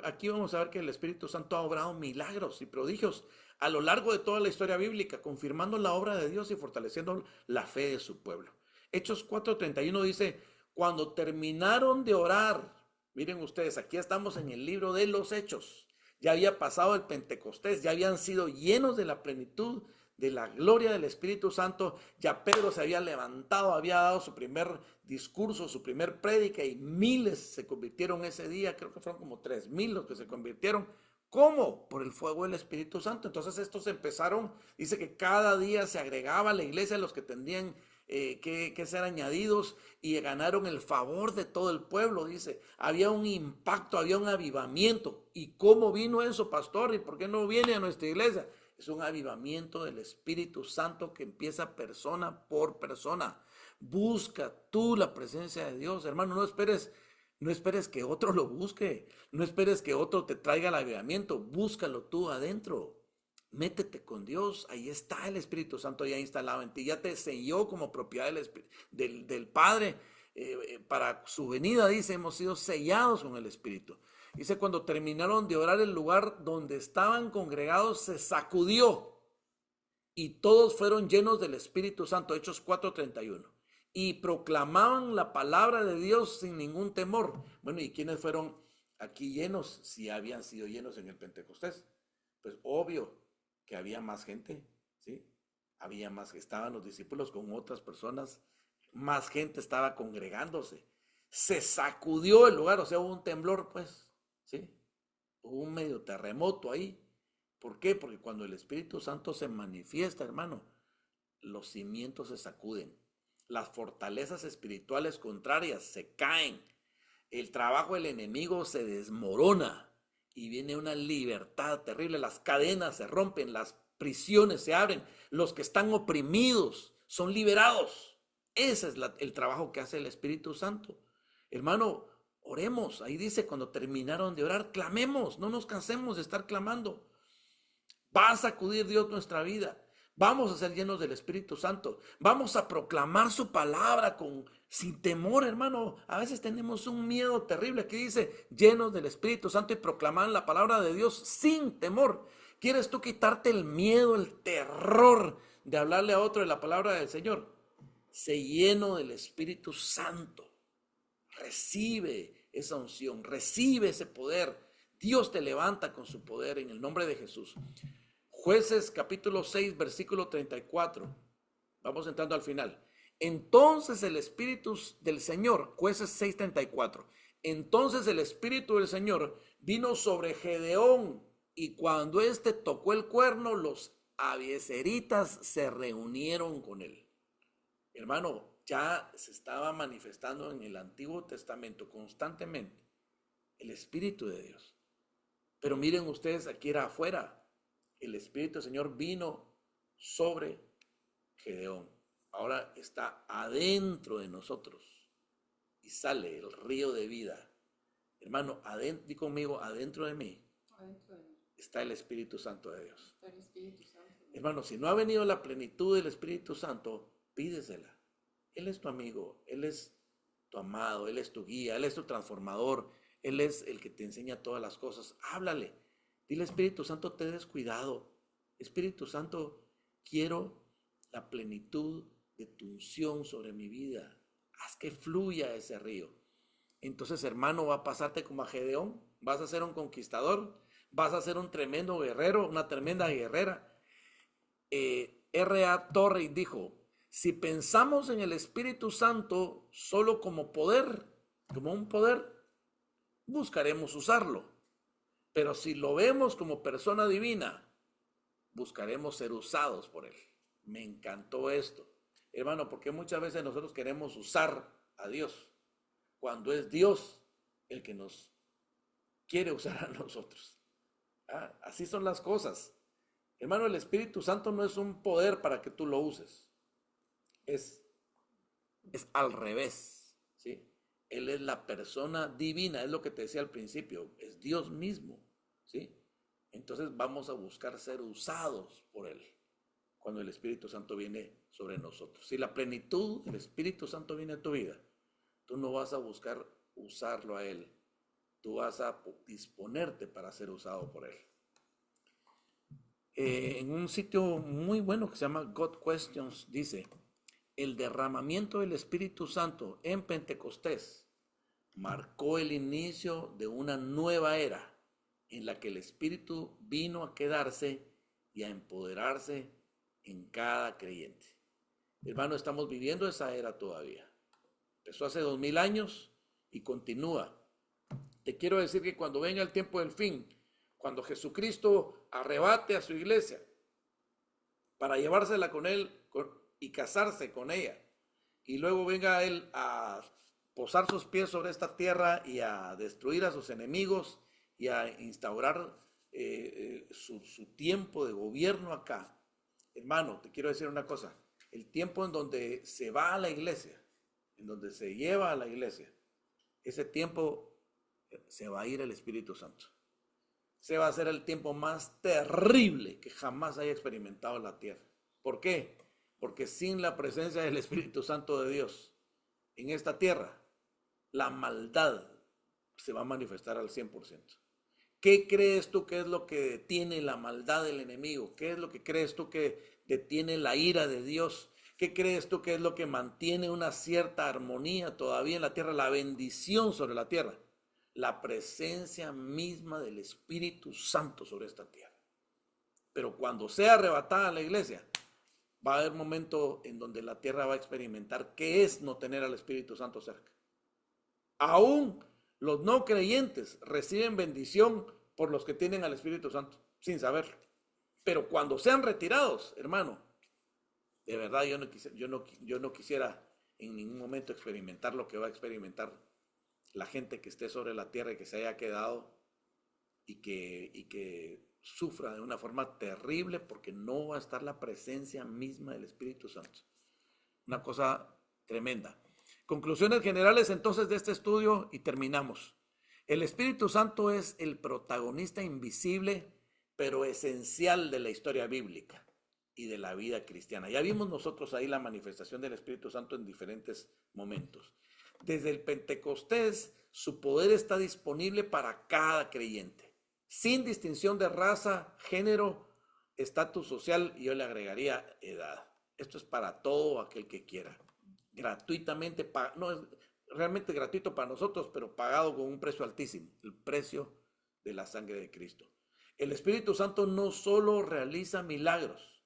Aquí vamos a ver que el Espíritu Santo ha obrado milagros y prodigios a lo largo de toda la historia bíblica, confirmando la obra de Dios y fortaleciendo la fe de su pueblo. Hechos 4:31 dice, cuando terminaron de orar, miren ustedes, aquí estamos en el libro de los Hechos, ya había pasado el Pentecostés, ya habían sido llenos de la plenitud de la gloria del Espíritu Santo, ya Pedro se había levantado, había dado su primer discurso, su primer prédica y miles se convirtieron ese día, creo que fueron como 3,000 los que se convirtieron. ¿Cómo? Por el fuego del Espíritu Santo. Entonces estos empezaron, dice que cada día se agregaba a la iglesia los que tendrían que ser añadidos y ganaron el favor de todo el pueblo, dice. Había un impacto, había un avivamiento. ¿Y cómo vino eso, pastor? ¿Y por qué no viene a nuestra iglesia? Es un avivamiento del Espíritu Santo que empieza persona por persona. Busca tú la presencia de Dios, hermano, no esperes que otro lo busque, no esperes que otro te traiga el avivamiento, búscalo tú adentro. Métete con Dios, ahí está el Espíritu Santo ya instalado en ti, ya te selló como propiedad del Padre. Para su venida, dice, hemos sido sellados con el Espíritu. Dice, cuando terminaron de orar, el lugar donde estaban congregados se sacudió y todos fueron llenos del Espíritu Santo. Hechos 4:31. Y proclamaban la palabra de Dios sin ningún temor. Bueno, ¿y quiénes fueron aquí llenos? Si habían sido llenos en el Pentecostés. Pues obvio que había más gente, ¿sí? Había más, estaban los discípulos con otras personas, más gente estaba congregándose. Se sacudió el lugar, o sea, hubo un temblor, pues, ¿sí? Hubo un medio terremoto ahí. ¿Por qué? Porque cuando el Espíritu Santo se manifiesta, hermano, los cimientos se sacuden. Las fortalezas espirituales contrarias se caen. El trabajo del enemigo se desmorona y viene una libertad terrible. Las cadenas se rompen, las prisiones se abren. Los que están oprimidos son liberados. Ese es el trabajo que hace el Espíritu Santo. Hermano, oremos. Ahí dice, cuando terminaron de orar, clamemos. No nos cansemos de estar clamando. Va a sacudir Dios nuestra vida. Vamos a ser llenos del Espíritu Santo. Vamos a proclamar su palabra sin temor, hermano. A veces tenemos un miedo terrible. Aquí dice, llenos del Espíritu Santo y proclamar la palabra de Dios sin temor. ¿Quieres tú quitarte el miedo, el terror de hablarle a otro de la palabra del Señor? Sé lleno del Espíritu Santo. Recibe esa unción, recibe ese poder. Dios te levanta con su poder en el nombre de Jesús. Jueces capítulo 6, versículo 34. Vamos entrando al final. Entonces el Espíritu del Señor, Jueces 6:34. Entonces el Espíritu del Señor vino sobre Gedeón y cuando éste tocó el cuerno, los abiezeritas se reunieron con él. Hermano, ya se estaba manifestando en el Antiguo Testamento constantemente el Espíritu de Dios. Pero miren ustedes, aquí era afuera. El Espíritu del Señor vino sobre Gedeón. Ahora está adentro de nosotros y sale el río de vida. Hermano, di conmigo, adentro de mí está el Espíritu Santo de Dios. Hermano, si no ha venido la plenitud del Espíritu Santo, pídesela. Él es tu amigo, Él es tu amado, Él es tu guía, Él es tu transformador, Él es el que te enseña todas las cosas. Háblale. Dile, Espíritu Santo, te des cuidado. Espíritu Santo, quiero la plenitud de tu unción sobre mi vida. Haz que fluya ese río. Entonces, hermano, va a pasarte como a Gedeón. Vas a ser un conquistador. Vas a ser un tremendo guerrero, una tremenda guerrera. R.A. Torrey dijo, si pensamos en el Espíritu Santo solo como poder, como un poder, buscaremos usarlo. Pero si lo vemos como persona divina, buscaremos ser usados por Él. Me encantó esto, hermano, porque muchas veces nosotros queremos usar a Dios, cuando es Dios el que nos quiere usar a nosotros. Así son las cosas. Hermano, el Espíritu Santo no es un poder para que tú lo uses. Es al revés, ¿sí? Él es la persona divina, es lo que te decía al principio, es Dios mismo, ¿sí? Entonces vamos a buscar ser usados por Él cuando el Espíritu Santo viene sobre nosotros. Si la plenitud del Espíritu Santo viene a tu vida, tú no vas a buscar usarlo a Él, tú vas a disponerte para ser usado por Él. En un sitio muy bueno que se llama God Questions, dice, el derramamiento del Espíritu Santo en Pentecostés marcó el inicio de una nueva era en la que el Espíritu vino a quedarse y a empoderarse en cada creyente. Hermano, estamos viviendo esa era todavía. Empezó hace 2000 años y continúa. Te quiero decir que cuando venga el tiempo del fin, cuando Jesucristo arrebate a su iglesia para llevársela con él y casarse con ella, y luego venga él a posar sus pies sobre esta tierra y a destruir a sus enemigos y a instaurar su tiempo de gobierno acá. Hermano, te quiero decir una cosa, el tiempo en donde se va a la iglesia, en donde se lleva a la iglesia, ese tiempo se va a ir el Espíritu Santo. Se va a ser el tiempo más terrible que jamás haya experimentado la tierra. ¿Por qué? Porque sin la presencia del Espíritu Santo de Dios en esta tierra, la maldad se va a manifestar al 100%. ¿Qué crees tú que es lo que detiene la maldad del enemigo? ¿Qué es lo que crees tú que detiene la ira de Dios? ¿Qué crees tú que es lo que mantiene una cierta armonía todavía en la tierra, la bendición sobre la tierra? La presencia misma del Espíritu Santo sobre esta tierra. Pero cuando sea arrebatada la iglesia, va a haber un momento en donde la tierra va a experimentar qué es no tener al Espíritu Santo cerca. Aún los no creyentes reciben bendición por los que tienen al Espíritu Santo, sin saberlo. Pero cuando sean retirados, hermano, de verdad yo no quisiera en ningún momento experimentar lo que va a experimentar la gente que esté sobre la tierra y que se haya quedado y que sufra de una forma terrible porque no va a estar la presencia misma del Espíritu Santo. Una cosa tremenda. Conclusiones generales entonces de este estudio y terminamos. El Espíritu Santo es el protagonista invisible pero esencial de la historia bíblica y de la vida cristiana. Ya vimos nosotros ahí la manifestación del Espíritu Santo en diferentes momentos. Desde el Pentecostés, su poder está disponible para cada creyente, sin distinción de raza, género, estatus social y yo le agregaría edad. Esto es para todo aquel que quiera. Gratuitamente, no es realmente gratuito para nosotros, pero pagado con un precio altísimo, el precio de la sangre de Cristo. El Espíritu Santo no solo realiza milagros,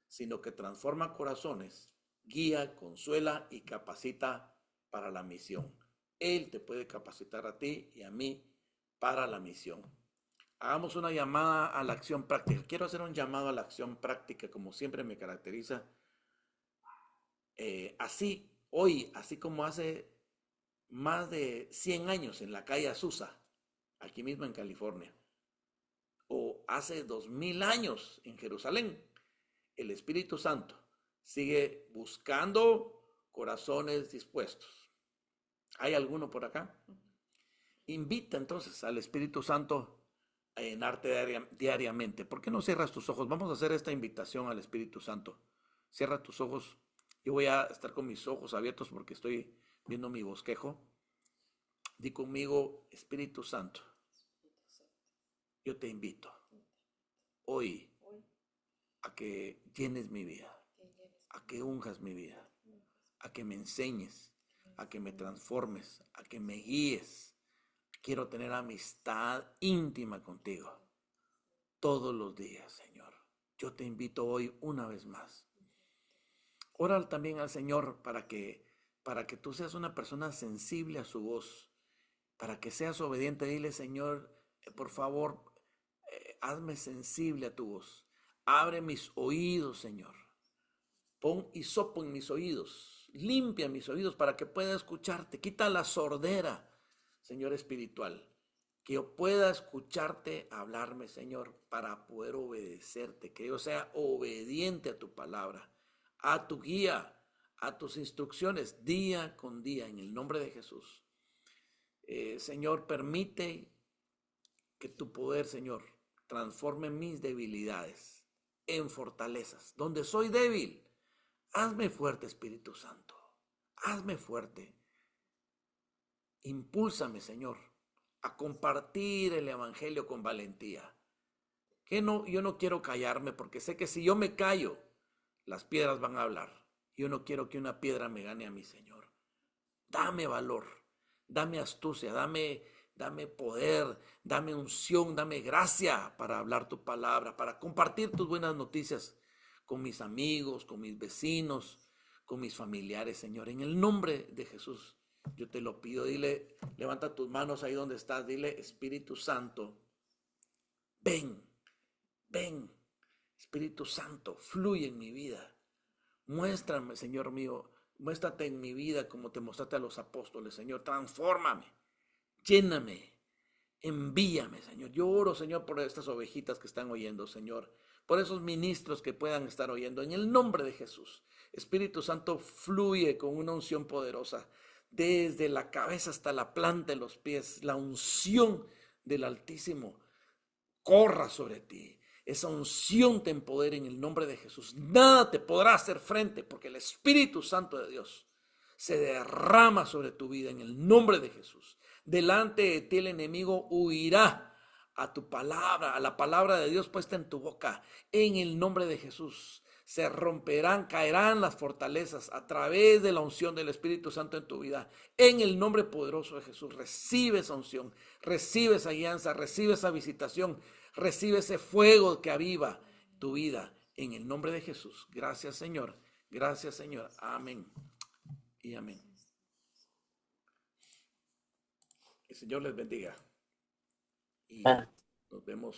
sino que transforma corazones, guía, consuela y capacita para la misión. Él te puede capacitar a ti y a mí para la misión. Hagamos una llamada a la acción práctica. Quiero hacer un llamado a la acción práctica, como siempre me caracteriza. Así, hoy, así como hace más de 100 años en la calle Azusa, aquí mismo en California, o hace 2000 años en Jerusalén, el Espíritu Santo sigue buscando corazones dispuestos. ¿Hay alguno por acá? Invita entonces al Espíritu Santo a llenarte diariamente. ¿Por qué no cierras tus ojos? Vamos a hacer esta invitación al Espíritu Santo. Cierra tus ojos. Yo voy a estar con mis ojos abiertos porque estoy viendo mi bosquejo. Di conmigo, Espíritu Santo, yo te invito hoy a que llenes mi vida, a que unjas mi vida, a que me enseñes, a que me transformes, a que me guíes. Quiero tener amistad íntima contigo todos los días, Señor. Yo te invito hoy una vez más. Ora también al Señor para que tú seas una persona sensible a su voz, para que seas obediente. Dile, Señor, por favor, hazme sensible a tu voz. Abre mis oídos, Señor. Pon hisopo en mis oídos. Limpia mis oídos para que pueda escucharte. Quita la sordera, Señor espiritual. Que yo pueda escucharte hablarme, Señor, para poder obedecerte. Que yo sea obediente a tu palabra, a tu guía, a tus instrucciones, día con día, en el nombre de Jesús. Señor, permite que tu poder, Señor, transforme mis debilidades en fortalezas. Donde soy débil, hazme fuerte, Espíritu Santo. Hazme fuerte. Impúlsame, Señor, a compartir el evangelio con valentía. Yo no quiero callarme porque sé que si yo me callo, las piedras van a hablar. Yo no quiero que una piedra me gane a mi Señor. Dame valor, dame astucia, dame poder, dame unción, dame gracia para hablar tu palabra, para compartir tus buenas noticias con mis amigos, con mis vecinos, con mis familiares, Señor. En el nombre de Jesús, yo te lo pido. Dile, levanta tus manos ahí donde estás. Dile, Espíritu Santo, ven, ven, Espíritu Santo, fluye en mi vida. Muéstrame, Señor mío, muéstrate en mi vida como te mostraste a los apóstoles, Señor. Transfórmame, lléname, envíame, Señor. Yo oro, Señor, por estas ovejitas que están oyendo, Señor. Por esos ministros que puedan estar oyendo. En el nombre de Jesús. Espíritu Santo, fluye con una unción poderosa. Desde la cabeza hasta la planta de los pies. La unción del Altísimo corra sobre ti. Esa unción te empodera en el nombre de Jesús. Nada te podrá hacer frente porque el Espíritu Santo de Dios se derrama sobre tu vida en el nombre de Jesús. Delante de ti el enemigo huirá a tu palabra, a la palabra de Dios puesta en tu boca, en el nombre de Jesús. Se romperán, caerán las fortalezas a través de la unción del Espíritu Santo en tu vida. En el nombre poderoso de Jesús, recibe esa unción, recibe esa guianza, recibe esa visitación, recibe ese fuego que aviva tu vida. En el nombre de Jesús. Gracias, Señor. Gracias, Señor. Amén y amén. El Señor les bendiga y nos vemos